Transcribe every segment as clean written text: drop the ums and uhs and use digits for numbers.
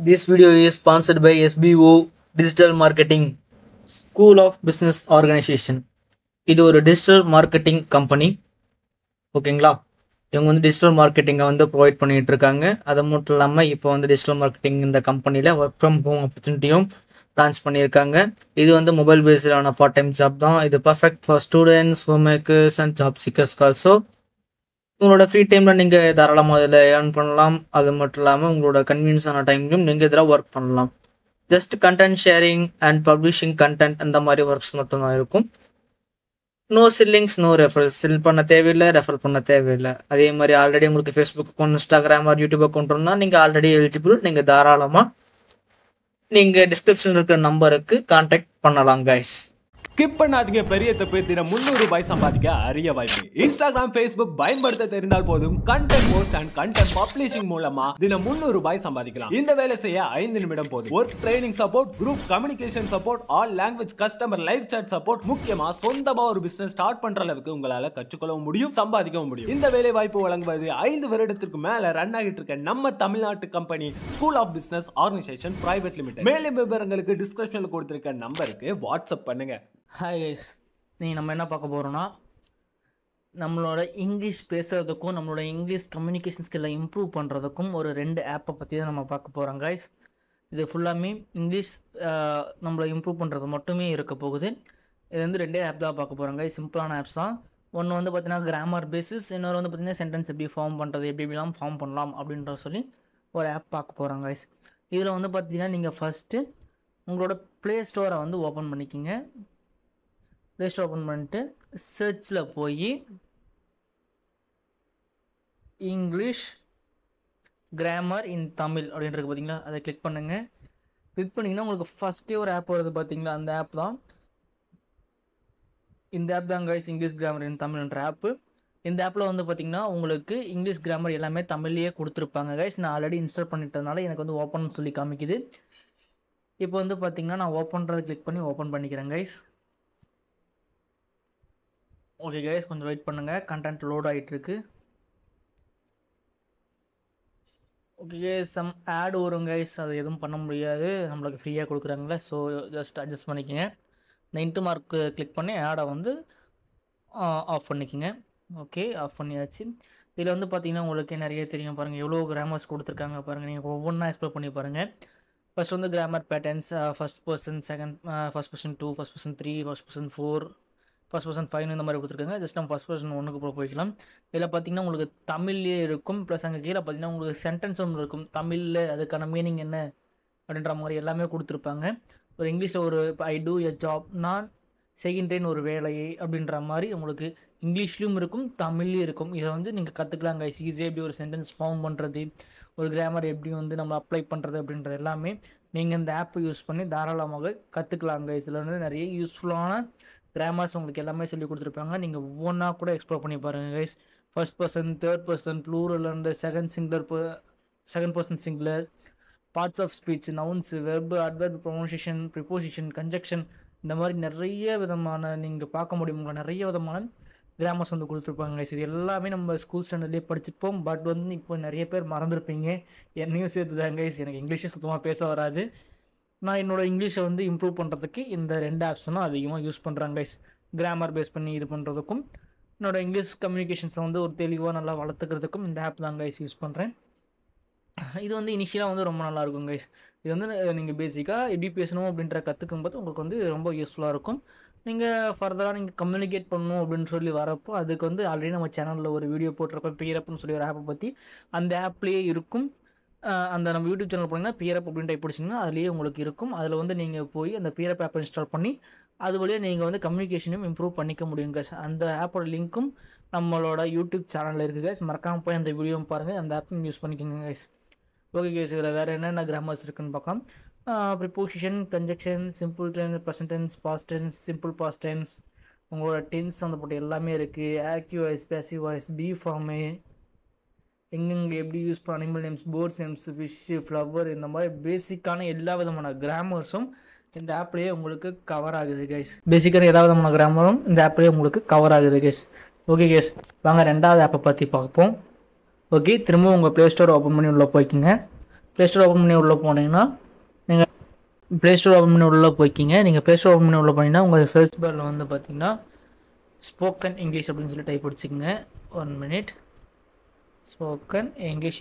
This video is sponsored by SBO Digital Marketing School of Business Organization. இது ஒரு digital marketing company. ஓகேங்களா, இவங்க வந்து டிஜிட்டல் மார்க்கெட்டிங்கை வந்து ப்ரொவைட் பண்ணிகிட்டு இருக்காங்க. அது மட்டும் இல்லாமல் இப்போ வந்து டிஜிட்டல் மார்க்கெட்டிங் இந்த கம்பெனியில் ஒர்க் ஃப்ரம் ஹோம் ஆப்பர்ச்சுனிட்டியும் லான்ச் பண்ணியிருக்காங்க. இது வந்து மொபைல் பேஸ்டான பார்ட் டைம் ஜாப் தான். இது perfect for students, home makers and job seekers also. உங்களோட ஃப்ரீ டைமில் நீங்கள் தாராளமாக அதில் ஏர்ன் பண்ணலாம். அது மட்டும் இல்லாமல் உங்களோட கன்வீனியன்ஸான டைம்லையும் நீங்கள் இதில் ஒர்க் பண்ணலாம். Just content sharing and publishing content அந்த மாதிரி ஒர்க்ஸ் மட்டும்தான் இருக்கும். No sellings, no referrals. Sell பண்ண தேவையில்லை, ரெஃபர் பண்ண தேவையில்லை. அதே மாதிரி ஆல்ரெடி உங்களுக்கு Facebook account, Instagram or YouTube account இருந்தால் நீங்கள் ஆல்ரெடி எலிஜிபிள். நீங்கள் தாராளமாக நீங்கள் டிஸ்கிரிப்ஷனில் இருக்கிற நம்பருக்கு கான்டாக்ட் பண்ணலாம் கைஸ். ஸ்கிப் பண்ணாதீங்க, பெரிய தப்பு. தினம் 300 ரூபாய் சம்பாதிக்க அரிய வாய்ப்பு. இன்ஸ்டாகிராம், ஃபேஸ்புக் பயன்படுத்த தெரிந்தால் போதும். Content post and content publishing மூலமா தினம் 300 ரூபாய் சம்பாதிக்கலாம். இந்த வேலை செய்ய 5 நிமிடம் போதும். Work training support, group communication support, all language customer live chat support. முக்கியமா சொந்தமா ஒரு பிசினஸ் ஸ்டார்ட் பண்ற அளவுக்கு உங்களால கற்றுக்கொள்ளவும் முடியும், சம்பாதிக்கவும் முடியும். இந்த வேலை வாய்ப்பு வழங்குவது 5 வருடத்திற்கு மேல ரன் ஆகிட்டு இருக்க நம்ம தமிழ்நாட்டு company school of business organisation private limited. மேலும் விவரங்களுக்கு டிஸ்கிரிப்ஷன்ல கொடுத்திருக்க நம்பருக்கு வாட்ஸ்அப் பண்ணுங்க. ஹாய் கைஸ், நம்ம என்ன பார்க்க போகிறோன்னா, நம்மளோட இங்கிலீஷ் பேசுகிறதுக்கும் நம்மளோட இங்கிலீஷ் கம்யூனிகேஷன் ஸ்கில்லை இம்ப்ரூவ் பண்ணுறதுக்கும் ஒரு 2 ஆப்பை பற்றி தான் நம்ம பார்க்க போகிறோம் கைஸ். இது ஃபுல்லாமே இங்கிலீஷ் நம்மளை இம்ப்ரூவ் பண்ணுறது மட்டுமே இருக்க போகுது. இது வந்து 2 ஆப் தான் பார்க்க போகிறோம் கைஸ். சிம்பிளான ஆப்ஸ் தான். ஒன்று வந்து பார்த்திங்கன்னா கிராமர் பேசிஸ், இன்னொரு வந்து பார்த்திங்கன்னா சென்டென்ஸ் எப்படி ஃபார்ம் பண்ணுறது, எப்படிலாம் ஃபார்ம் பண்ணலாம் அப்படின்ற சொல்லி ஒரு ஆப் பார்க்க போகிறோம் கைஸ். இதில் வந்து பார்த்திங்கன்னா நீங்கள் ஃபஸ்ட்டு உங்களோட ப்ளே ஸ்டோரை வந்து ஓப்பன் பண்ணிக்கிங்க. ப்ளே ஸ்டோர் ஓப்பன் பண்ணிட்டு சர்ச்சில் போய் இங்கிலீஷ் கிராமர் இன் தமிழ் அப்படின்றது பார்த்தீங்களா, அதை கிளிக் பண்ணுங்கள். கிளிக் பண்ணிங்கன்னா உங்களுக்கு ஃபஸ்ட்டே ஒரு ஆப் வருது பார்த்தீங்களா, அந்த ஆப் தான். இந்த ஆப் தான் கைஸ், இங்கிலீஷ் கிராமர் இன் தமிழ்ன்ற ஆப்பு. இந்த ஆப்பில் வந்து பார்த்திங்கன்னா உங்களுக்கு இங்கிலீஷ் கிராமர் எல்லாமே தமிழ்லேயே கொடுத்துருப்பாங்க கைஸ். நான் ஆல்ரெடி இன்ஸ்டால் பண்ணிட்டதுனால எனக்கு வந்து ஓப்பன் சொல்லி காமிக்குது. இப்போ வந்து பார்த்திங்கன்னா நான் ஓப்பன்றதை கிளிக் பண்ணி ஓப்பன் பண்ணிக்கிறேன் கைஸ். ஓகே கைஸ், கொஞ்சம் வெயிட் பண்ணுங்கள், கண்டென்ட் லோட் ஆகிட்டுருக்கு. ஓகே கைஸ், சம் ஆட் வரும் கைஸ், அது எதுவும் பண்ண முடியாது, நம்மளுக்கு ஃப்ரீயாக கொடுக்குறாங்களே. ஸோ ஜஸ்ட் அட்ஜஸ்ட் பண்ணிக்கோங்க. இந்த இன்ட்டு மார்க்கு கிளிக் பண்ணி ஆடை வந்து ஆஃப் பண்ணிக்கோங்க. ஓகே, ஆஃப் பண்ணியாச்சு. இதில் வந்து பார்த்திங்கன்னா உங்களுக்கு நிறைய தெரியும் பாருங்கள், எவ்வளோ கிராமர்ஸ் கொடுத்துருக்காங்க பாருங்கள். நீங்கள் ஒவ்வொன்றா எக்ஸ்ப்ளோர் பண்ணி பாருங்கள். ஃபஸ்ட் வந்து grammar patterns, first person, first person 2, first person 3, first person 4, first person 5 இந்த மாதிரி கொடுத்துருக்காங்க. ஜஸ்ட் நம்ம ஃபஸ்ட் பர்சன் 1க்கு போய்க்கலாம். இதில் பார்த்திங்கன்னா உங்களுக்கு தமிழ்லேயே இருக்கும். ப்ளஸ் அங்கே கீழே பார்த்திங்கன்னா உங்களுக்கு சென்டென்ஸ் ஒன்று இருக்கும் தமிழில், அதுக்கான மீனிங் என்ன அப்படின்ற மாதிரி எல்லாமே கொடுத்துருப்பாங்க. ஒரு இங்கிலீஷில் ஒரு ஐ டூ எ ஜாப், நான் செய்கின்றேன் ஒரு வேலையை அப்படின்ற மாதிரி உங்களுக்கு இங்கிலீஷ்லேயும் இருக்கும், தமிழ்லேயும் இருக்கும். இதை வந்து நீங்கள் கற்றுக்கலாம் கைஸ். ஈஸியாக எப்படி ஒரு சென்டென்ஸ் ஃபார்ம் பண்ணுறது, ஒரு கிராமர் எப்படி வந்து நம்ம அப்ளை பண்ணுறது அப்படின்றது எல்லாமே நீங்கள் இந்த ஆப்பை யூஸ் பண்ணி தாராளமாக கற்றுக்கலாம் கைஸ். இதில் வந்து நிறைய யூஸ்ஃபுல்லான கிராமர்ஸ் உங்களுக்கு எல்லாமே சொல்லி கொடுத்துருப்பாங்க. நீங்கள் ஒவ்வொன்றா கூட எக்ஸ்ப்ளோர் பண்ணி பாருங்கள் guys. First person, third person, plural and second person singular, parts of speech, nouns, verb, adverb, pronunciation, preposition, conjunction, இந்த மாதிரி நிறைய விதமான நீங்கள் பார்க்க முடியும் நிறைய விதமான கிராமர்ஸ் வந்து கொடுத்துருப்பாங்க கைஸ். இது எல்லாமே நம்ம ஸ்கூல் ஸ்டாண்டர்ட்லேயே படிச்சிருப்போம். பட் வந்து இப்போ நிறைய பேர் மறந்துருப்பீங்க, என்னையும் சேர்த்து தான் கைஸ். எனக்கு இங்கிலீஷே சுத்தமாக பேச வராது. நான் என்னோடய இங்கிலீஷை வந்து இம்ப்ரூவ் பண்ணுறதுக்கு இந்த 2 ஆப்ஸும் அதிகமாக யூஸ் பண்ணுறாங்க கைஸ். கிராமர் பேஸ் பண்ணி இது பண்ணுறதுக்கும், என்னோடய இங்கிலீஷ் கம்யூனிகேஷன்ஸை வந்து ஒரு தெளிவாக நல்லா வளர்த்துக்கிறதுக்கும் இந்த ஆப் தான் கைஸ் யூஸ் பண்ணுறேன். இது வந்து இனிஷியலாக வந்து ரொம்ப நல்லாயிருக்கும் கைஸ். இது வந்து நீங்கள் பேசிக்காக எப்படி பேசணும் அப்படின்ற கற்றுக்கும் போது உங்களுக்கு வந்து ரொம்ப யூஸ்ஃபுல்லாக இருக்கும். நீங்கள் ஃபர்தராக நீங்கள் கம்யூனிகேட் பண்ணணும் அப்படின்னு சொல்லி வரப்போ அதுக்கு வந்து ஆல்ரெடி நம்ம சேனலில் ஒரு வீடியோ போட்டிருப்ப பியரப்னு சொல்லி ஒரு ஆப்பை பற்றி, அந்த ஆப்லேயே இருக்கும். அந்த நம்ம யூடியூப் சேனல் போனீங்கன்னா பியரப் அப்படின்னு டைப் பிடிச்சிங்கன்னா அதுலேயே உங்களுக்கு இருக்கும். அதில் வந்து நீங்கள் போய் அந்த பியரப் ஆப்பை இன்ஸ்டால் பண்ணி அது வழியாக நீங்கள் வந்து கம்யூனிகேஷனையும் இம்ப்ரூவ் பண்ணிக்க முடியும் கைஸ். அந்த ஆப்போட லிங்க்கும் நம்மளோட யூடியூப் சேனலில் இருக்குது கைஸ். மறக்காமல் போய் அந்த வீடியோவும் பாருங்கள், அந்த ஆப்பையும் யூஸ் பண்ணிக்கோங்க கைஸ். ஓகே கைஸ், இதில் வேறு என்னென்ன கிராமர்ஸ் இருக்குதுன்னு பார்க்கலாம். Preposition, conjunction, simple tense, present tense, past tense, simple past tense, உங்களோட டென்ஸ் அந்த போட்டு எல்லாமே இருக்குது. Active voice, passive voice, be form, எங்கெங்கே எப்படி யூஸ் பண்ண animal names, birds names, fish, flower, இந்த மாதிரி பேசிக்கான எல்லா விதமான கிராமர்ஸும் இந்த ஆப்லேயே உங்களுக்கு கவர் ஆகுது கைஸ். பேசிக்கான எல்லா விதமான கிராமரும் இந்த ஆப்லேயே உங்களுக்கு கவர் ஆகுது கைஸ். ஓகே கைஸ், வாங்க 2வது ஆப்பை பற்றி பார்ப்போம். ஓகே, திரும்ப உங்கள் ப்ளே ஸ்டோர் ஓப்பன் பண்ணி உள்ளே போய்க்குங்க. ப்ளே ஸ்டோர் ஓப்பன் பண்ணி உள்ளே போனீங்கன்னா நீங்கள் ப்ளே ஸ்டோர் ஓப்பன் பண்ணி உள்ளே போய்க்கிங்க. நீங்கள் ப்ளே ஸ்டோர் ஓப்பன் பண்ணி உள்ளே போனீங்கன்னா உங்கள் சர்ச் பாரில் வந்து பார்த்தீங்கன்னா ஸ்போக்கன் இங்கிலீஷ் அப்படின்னு சொல்லி டைப் அடிச்சுக்கோங்க. 1 minute. Spoken English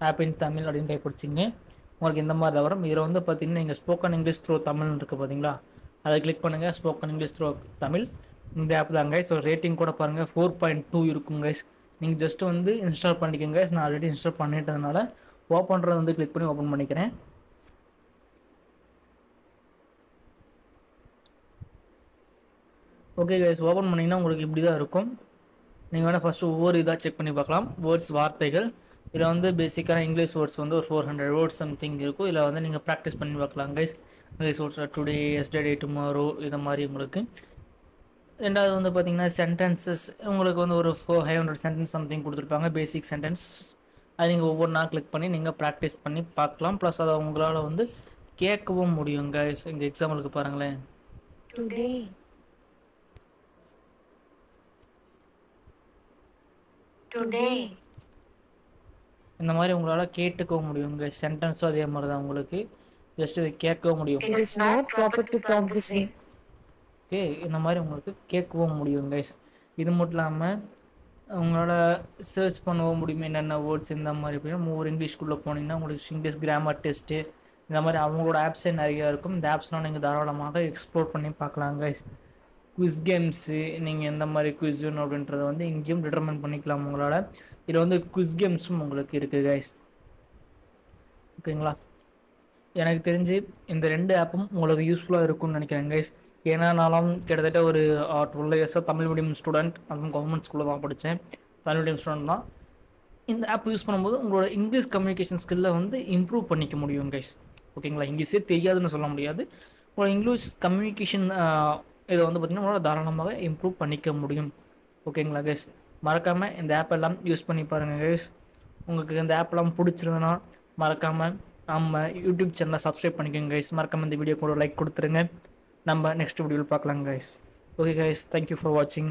app in Tamil அப்படின்னு டைப் அடிச்சிங்க. உங்களுக்கு இந்த மாதிரி தான் வரும். இதில் வந்து பார்த்தீங்கன்னா நீங்கள் ஸ்போக்கன் இங்கிலீஷ் த்ரோ தமிழ்னு இருக்குது பார்த்தீங்களா, அதை கிளிக் பண்ணுங்கள். ஸ்போக்கன் இங்கிலீஷ் த்ரோ தமிழ் இந்த ஆப் தாங்க. ஸோ ரேட்டிங் கூட பாருங்கள் 4.2 இருக்குங்க. நீங்கள் ஜஸ்ட்டு வந்து இன்ஸ்டால் பண்ணிக்கோங்க. நான் ஆல்ரெடி இன்ஸ்டால் பண்ணிட்டதுனால ஓப்பன்றது வந்து கிளிக் பண்ணி ஓப்பன் பண்ணிக்கிறேன். ஓகே கைஸ், ஓப்பன் பண்ணிங்கன்னா உங்களுக்கு இப்படி தான் இருக்கும். நீங்கள் வேணால் ஃபஸ்ட்டு ஒவ்வொரு இதாக செக் பண்ணி பார்க்கலாம். வேர்ட்ஸ் வார்த்தைகள் இதில் வந்து பேசிக்கான இங்கிலீஷ் வேர்ட்ஸ் வந்து ஒரு 400 வேர்ட்ஸ் சம்திங் இருக்கும். இதில் வந்து நீங்கள் ப்ராக்டிஸ் பண்ணி பார்க்கலாம் guys. English words today, yesterday, tomorrow இது மாதிரி உங்களுக்கு. ரெண்டாவது வந்து பார்த்தீங்கன்னா சென்டென்சஸ் உங்களுக்கு வந்து ஒரு 500 சென்டென்ஸ் சம்திங் கொடுத்துருப்பாங்க, பேசிக் சென்டென்ஸ். அது நீங்கள் ஒவ்வொன்றா கிளிக் பண்ணி நீங்கள் ப்ராக்டிஸ் பண்ணி பார்க்கலாம். ப்ளஸ் அதை உங்களால் வந்து கேட்கவும் முடியும் கைஸ். இந்த எக்ஸாம்பிளுக்கு பாருங்களேன். டுடே இந்த மாதிரி உங்களால் கேட்டுக்கவும் முடியுங்க. சென்டென்ஸும் அதே மாதிரி தான் உங்களுக்கு. ஜஸ்ட் இதை கேட்கவும் முடியும். ஓகே, இந்த மாதிரி உங்களுக்கு கேட்கவும் முடியும் கைஸ். இது மட்டும் இல்லாமல் உங்களால் சர்ச் பண்ணவும் முடியும் என்னென்ன வேர்ட்ஸ் இந்த மாதிரி. அப்படின்னா ஒரு இங்கிலீஷ்குள்ளே போனீங்கன்னா உங்களுக்கு இங்கிலீஷ் கிராமர் டெஸ்ட்டு இந்த மாதிரி அவங்களோட ஆப்ஸே நிறையா இருக்கும். இந்த ஆப்ஸ்லாம் நீங்கள் தாராளமாக எக்ஸ்ப்ளோர் பண்ணி பார்க்கலாம் கைஸ். குவிஸ் கேம்ஸு நீங்கள் எந்த மாதிரி குவிஸ் வேணும் அப்படின்றத வந்து இங்கேயும் டிட்டர்மைன் பண்ணிக்கலாம் உங்களால். இதில் வந்து குவிஸ் கேம்ஸும் உங்களுக்கு இருக்குது கைஸ். ஓகேங்களா, எனக்கு தெரிஞ்சு இந்த 2 ஆப்பும் உங்களுக்கு யூஸ்ஃபுல்லாக இருக்கும்னு நினைக்கிறேன் கைஸ். ஏன்னா நானும் கிட்டத்தட்ட ஒரு 12 இயர்ஸாக தமிழ் மீடியம் ஸ்டூடெண்ட், அதுவும் கவர்மெண்ட் ஸ்கூலில் தான் படித்தேன். தமிழ் மீடியம் ஸ்டூடெண்ட் தான். இந்த ஆப் யூஸ் பண்ணும்போது உங்களோட இங்கிலீஷ் கம்யூனிகேஷன் ஸ்கில்லை வந்து இம்ப்ரூவ் பண்ணிக்க முடியும் கைஸ். ஓகேங்களா, இங்கிலீஷே தெரியாதுன்னு சொல்ல முடியாது. உங்களோட இங்கிலீஷ் கம்யூனிகேஷன் இதை வந்து பார்த்திங்கன்னா உங்களால் தாராளமாக இம்ப்ரூவ் பண்ணிக்க முடியும். ஓகேங்களா கைஸ், மறக்காமல் இந்த ஆப் எல்லாம் யூஸ் பண்ணி பாருங்கள் கைஸ். உங்களுக்கு இந்த ஆப்லாம் பிடிச்சிருந்ததுன்னா மறக்காமல் நம்ம யூடியூப் சேனலை சப்ஸ்கிரைப் பண்ணிக்கோங்க கைஸ். மறக்காமல் இந்த வீடியோ கூட லைக் கொடுத்துருங்க. நம்ம நெக்ஸ்ட் வீடியோவில் பார்க்கலாம் guys. Okay guys, thank you for வாட்சிங்.